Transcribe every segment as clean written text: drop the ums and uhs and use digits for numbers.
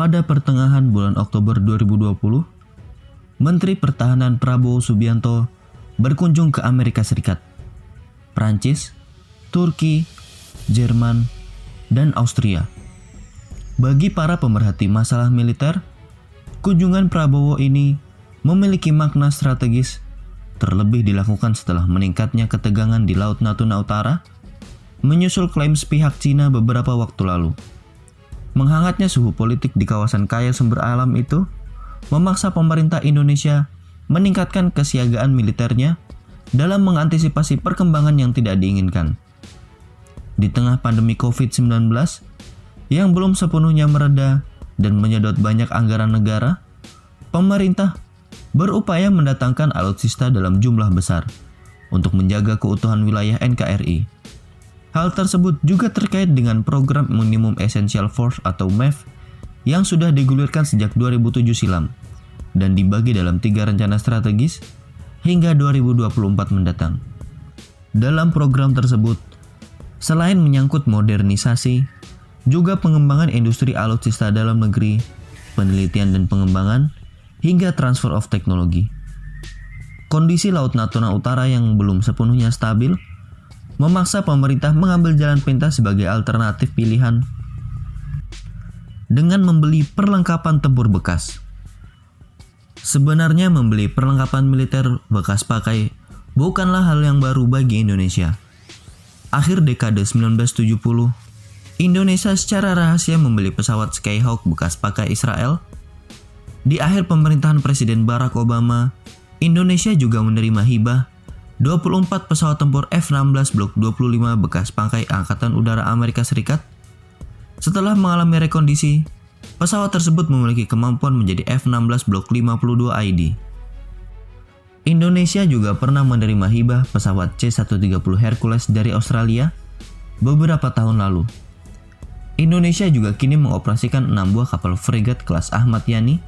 pada pertengahan bulan Oktober 2020, Menteri Pertahanan Prabowo Subianto berkunjung ke Amerika Serikat, Prancis, Turki, Jerman, dan Austria. Bagi para pemerhati masalah militer, kunjungan Prabowo ini memiliki makna strategis, terlebih dilakukan setelah meningkatnya ketegangan di Laut Natuna Utara, menyusul klaim sepihak Cina beberapa waktu lalu. Menghangatnya suhu politik di kawasan kaya sumber alam itu memaksa pemerintah Indonesia meningkatkan kesiagaan militernya dalam mengantisipasi perkembangan yang tidak diinginkan. Di tengah pandemi COVID-19 yang belum sepenuhnya mereda dan menyedot banyak anggaran negara, pemerintah berupaya mendatangkan alutsista dalam jumlah besar untuk menjaga keutuhan wilayah NKRI. Hal tersebut juga terkait dengan program Minimum Essential Force atau MEF yang sudah digulirkan sejak 2007 silam dan dibagi dalam 3 rencana strategis hingga 2024 mendatang. Dalam program tersebut, selain menyangkut modernisasi, juga pengembangan industri alutsista dalam negeri, penelitian dan pengembangan, hingga transfer of teknologi. Kondisi Laut Natuna Utara yang belum sepenuhnya stabil memaksa pemerintah mengambil jalan pintas sebagai alternatif pilihan dengan membeli perlengkapan tempur bekas. Sebenarnya membeli perlengkapan militer bekas pakai bukanlah hal yang baru bagi Indonesia. Akhir dekade 1970, Indonesia secara rahasia membeli pesawat Skyhawk bekas pakai Israel. Di akhir pemerintahan Presiden Barack Obama, Indonesia juga menerima hibah 24 pesawat tempur F-16 Block 25 bekas pakai Angkatan Udara Amerika Serikat. Setelah mengalami rekondisi, pesawat tersebut memiliki kemampuan menjadi F-16 Block 52 ID. Indonesia juga pernah menerima hibah pesawat C-130 Hercules dari Australia beberapa tahun lalu. Indonesia juga kini mengoperasikan 6 buah kapal frigat kelas Ahmad Yani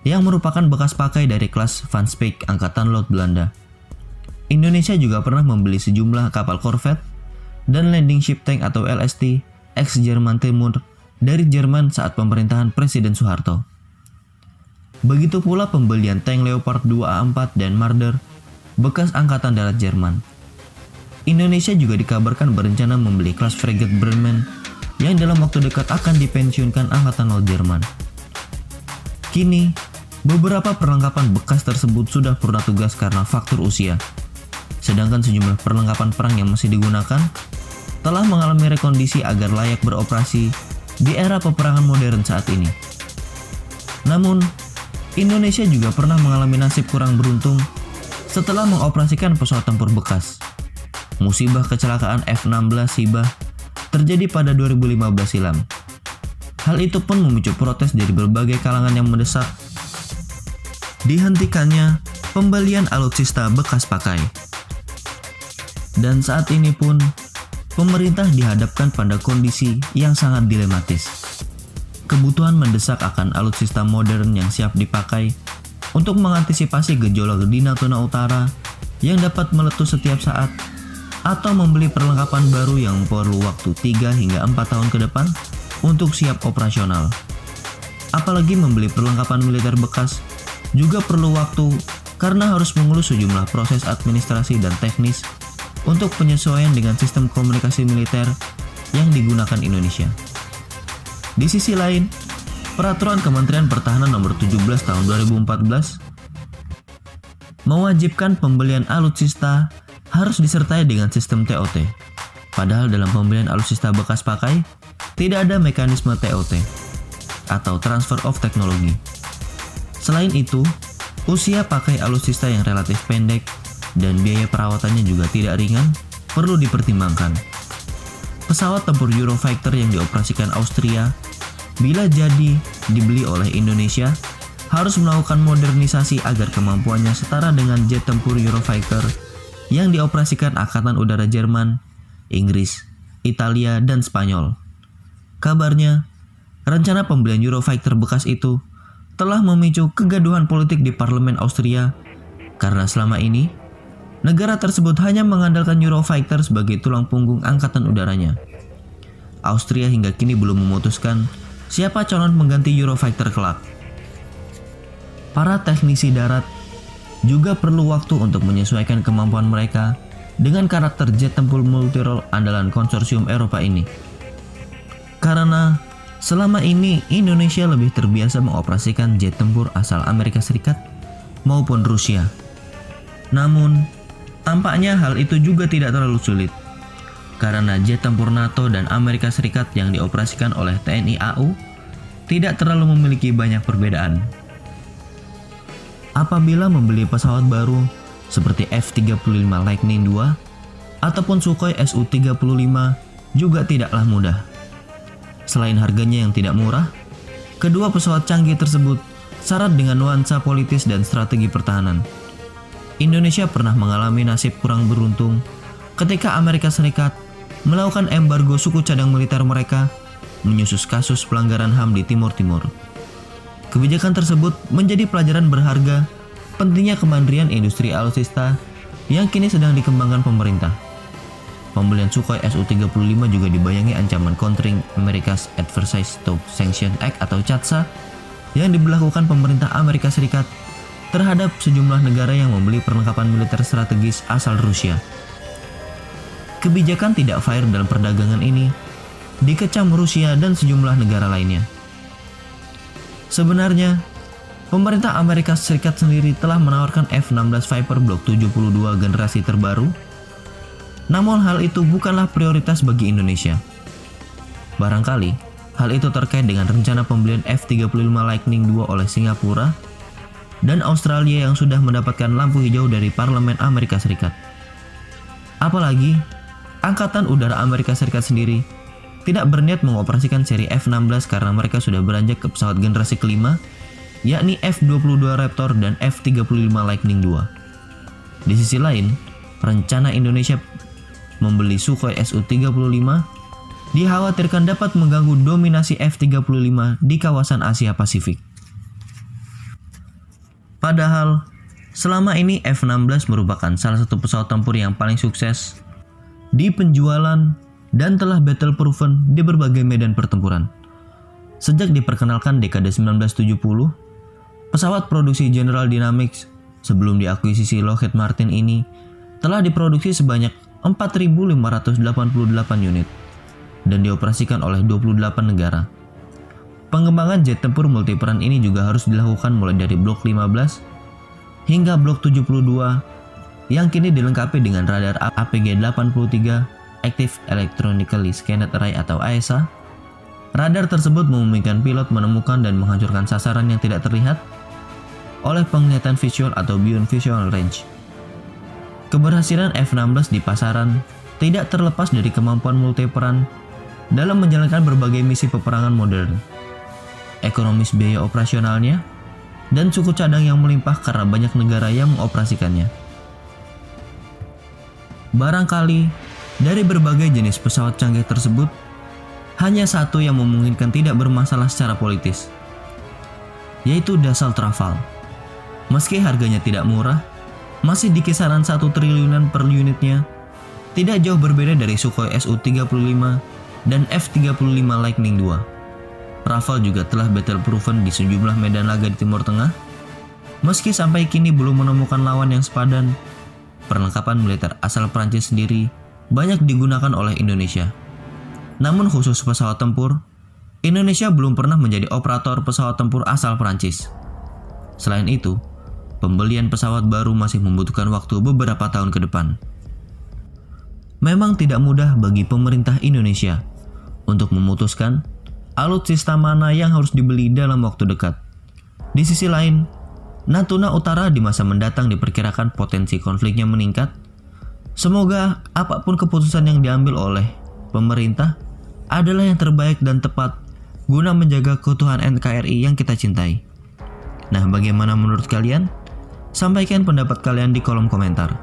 yang merupakan bekas pakai dari kelas Van Speyk Angkatan Laut Belanda. Indonesia juga pernah membeli sejumlah kapal korvet dan landing ship tank atau LST ex-Jerman Timur dari Jerman saat pemerintahan Presiden Soeharto. Begitu pula pembelian tank Leopard 2A4 dan Marder bekas Angkatan Darat Jerman. Indonesia juga dikabarkan berencana membeli kelas frigat Bremen yang dalam waktu dekat akan dipensiunkan Angkatan Laut Jerman. Kini, beberapa perlengkapan bekas tersebut sudah purna tugas karena faktor usia. Sedangkan sejumlah perlengkapan perang yang masih digunakan telah mengalami rekondisi agar layak beroperasi di era peperangan modern saat ini. Namun, Indonesia juga pernah mengalami nasib kurang beruntung setelah mengoperasikan pesawat tempur bekas. Musibah kecelakaan F-16 Hibah terjadi pada 2015 silam. Hal itu pun memicu protes dari berbagai kalangan yang mendesak dihentikannya pembelian alutsista bekas pakai. Dan saat ini pun, pemerintah dihadapkan pada kondisi yang sangat dilematis. Kebutuhan mendesak akan alutsista modern yang siap dipakai untuk mengantisipasi gejolak di Natuna Utara yang dapat meletus setiap saat, atau membeli perlengkapan baru yang perlu waktu 3 hingga 4 tahun ke depan untuk siap operasional. Apalagi membeli perlengkapan militer bekas juga perlu waktu karena harus mengurus sejumlah proses administrasi dan teknis untuk penyesuaian dengan sistem komunikasi militer yang digunakan Indonesia. Di sisi lain, Peraturan Kementerian Pertahanan Nomor 17 Tahun 2014 mewajibkan pembelian alutsista harus disertai dengan sistem TOT. Padahal dalam pembelian alutsista bekas pakai tidak ada mekanisme TOT atau Transfer of Technology. Selain itu, usia pakai alutsista yang relatif pendek dan biaya perawatannya juga tidak ringan perlu dipertimbangkan. Pesawat tempur Eurofighter yang dioperasikan Austria bila jadi dibeli oleh Indonesia harus melakukan modernisasi agar kemampuannya setara dengan jet tempur Eurofighter yang dioperasikan Angkatan Udara Jerman, Inggris, Italia, dan Spanyol. Kabarnya, rencana pembelian Eurofighter bekas itu telah memicu kegaduhan politik di parlemen Austria karena selama ini negara tersebut hanya mengandalkan Eurofighter sebagai tulang punggung angkatan udaranya. Austria hingga kini belum memutuskan siapa calon pengganti Eurofighter kelak. Para teknisi darat juga perlu waktu untuk menyesuaikan kemampuan mereka dengan karakter jet tempur multirole andalan konsorsium Eropa ini. Karena selama ini Indonesia lebih terbiasa mengoperasikan jet tempur asal Amerika Serikat maupun Rusia. Namun, tampaknya hal itu juga tidak terlalu sulit, karena jet tempur NATO dan Amerika Serikat yang dioperasikan oleh TNI AU tidak terlalu memiliki banyak perbedaan. Apabila membeli pesawat baru seperti F-35 Lightning II ataupun Sukhoi Su-35 juga tidaklah mudah. Selain harganya yang tidak murah, kedua pesawat canggih tersebut syarat dengan nuansa politis dan strategi pertahanan. Indonesia pernah mengalami nasib kurang beruntung ketika Amerika Serikat melakukan embargo suku cadang militer mereka menyusus kasus pelanggaran HAM di Timur Timur. Kebijakan tersebut menjadi pelajaran berharga pentingnya kemandirian industri alutsista yang kini sedang dikembangkan pemerintah. Pembelian Sukhoi Su-35 juga dibayangi ancaman Countering America's Adversaries to Sanction Act atau CAATSA yang diberlakukan pemerintah Amerika Serikat terhadap sejumlah negara yang membeli perlengkapan militer strategis asal Rusia. Kebijakan tidak fair dalam perdagangan ini dikecam Rusia dan sejumlah negara lainnya. Sebenarnya, pemerintah Amerika Serikat sendiri telah menawarkan F-16 Viper Block 72 generasi terbaru, namun hal itu bukanlah prioritas bagi Indonesia. Barangkali, hal itu terkait dengan rencana pembelian F-35 Lightning II oleh Singapura dan Australia yang sudah mendapatkan lampu hijau dari Parlemen Amerika Serikat. Apalagi, Angkatan Udara Amerika Serikat sendiri tidak berniat mengoperasikan seri F-16 karena mereka sudah beranjak ke pesawat generasi kelima, yakni F-22 Raptor dan F-35 Lightning II. Di sisi lain, rencana Indonesia membeli Sukhoi Su-35 dikhawatirkan dapat mengganggu dominasi F-35 di kawasan Asia Pasifik. Padahal, selama ini F-16 merupakan salah satu pesawat tempur yang paling sukses di penjualan dan telah battle proven di berbagai medan pertempuran. Sejak diperkenalkan dekade 1970, pesawat produksi General Dynamics sebelum diakuisisi Lockheed Martin ini telah diproduksi sebanyak 4.588 unit dan dioperasikan oleh 28 negara. Pengembangan jet tempur multiperan ini juga harus dilakukan mulai dari Blok 15 hingga Blok 72 yang kini dilengkapi dengan radar APG-83 Active Electronically Scanned Array atau AESA. Radar tersebut memungkinkan pilot menemukan dan menghancurkan sasaran yang tidak terlihat oleh penglihatan visual atau Beyond Visual Range. Keberhasilan F-16 di pasaran tidak terlepas dari kemampuan multiperan dalam menjalankan berbagai misi peperangan modern, ekonomis biaya operasionalnya, dan suku cadang yang melimpah karena banyak negara yang mengoperasikannya. Barangkali dari berbagai jenis pesawat canggih tersebut, hanya satu yang memungkinkan tidak bermasalah secara politis, yaitu Dassault Rafale. Meski harganya tidak murah, masih di kisaran 1 triliunan per unitnya, tidak jauh berbeda dari Sukhoi Su-35 dan F-35 Lightning II. Rafale juga telah battle proven di sejumlah medan laga di Timur Tengah. Meski sampai kini belum menemukan lawan yang sepadan, perlengkapan militer asal Prancis sendiri banyak digunakan oleh Indonesia. Namun khusus pesawat tempur, Indonesia belum pernah menjadi operator pesawat tempur asal Prancis. Selain itu, pembelian pesawat baru masih membutuhkan waktu beberapa tahun ke depan. Memang tidak mudah bagi pemerintah Indonesia untuk memutuskan alutsista mana yang harus dibeli dalam waktu dekat. Di sisi lain, Natuna Utara di masa mendatang diperkirakan potensi konfliknya meningkat. Semoga apapun keputusan yang diambil oleh pemerintah adalah yang terbaik dan tepat guna menjaga keutuhan NKRI yang kita cintai. Nah, bagaimana menurut kalian? Sampaikan pendapat kalian di kolom komentar.